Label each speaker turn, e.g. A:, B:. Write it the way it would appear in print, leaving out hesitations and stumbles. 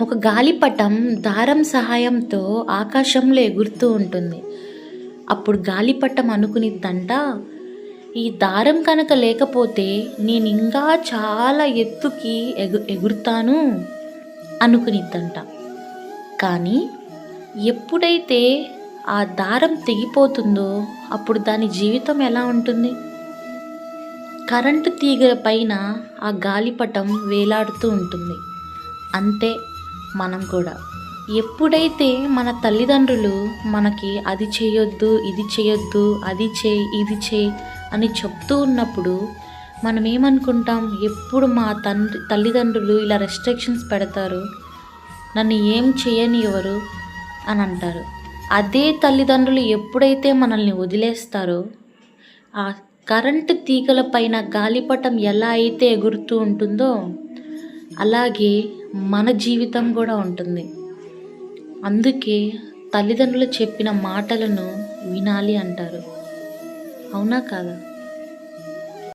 A: ఒక గాలిపటం దారం సహాయంతో ఆకాశంలో ఎగురుతూ ఉంటుంది. అప్పుడు గాలిపటం అనుకునిద్దంట, ఈ దారం కనుక లేకపోతే నేను ఇంకా చాలా ఎత్తుకి ఎగురుతాను అనుకునిద్దంట. కానీ ఎప్పుడైతే ఆ దారం తెగిపోతుందో అప్పుడు దాని జీవితం ఎలా ఉంటుంది? కరెంటు తీగ పైన ఆ గాలిపటం వేలాడుతూ ఉంటుంది. అంతే మనం కూడా ఎప్పుడైతే మన తల్లిదండ్రులు మనకి అది చేయొద్దు, ఇది చేయొద్దు, అది చేయి, ఇది చేయి అని చెప్తూ ఉన్నప్పుడు మనం ఏమనుకుంటాం, ఎప్పుడు మా తల్లిదండ్రులు ఇలా రెస్ట్రిక్షన్స్ పెడతారు, నన్ను ఏం చేయనివ్వరు అని అంటారు. అదే తల్లిదండ్రులు ఎప్పుడైతే మనల్ని వదిలేస్తారో, ఆ కరెంటు తీగల పైన గాలిపటం ఎలా అయితే ఎగురుతూ ఉంటుందో అలాగే మన జీవితం కూడా ఉంటుంది. అందుకే తల్లిదండ్రులు చెప్పిన మాటలను వినాలి అంటారు. అవునా కాదా?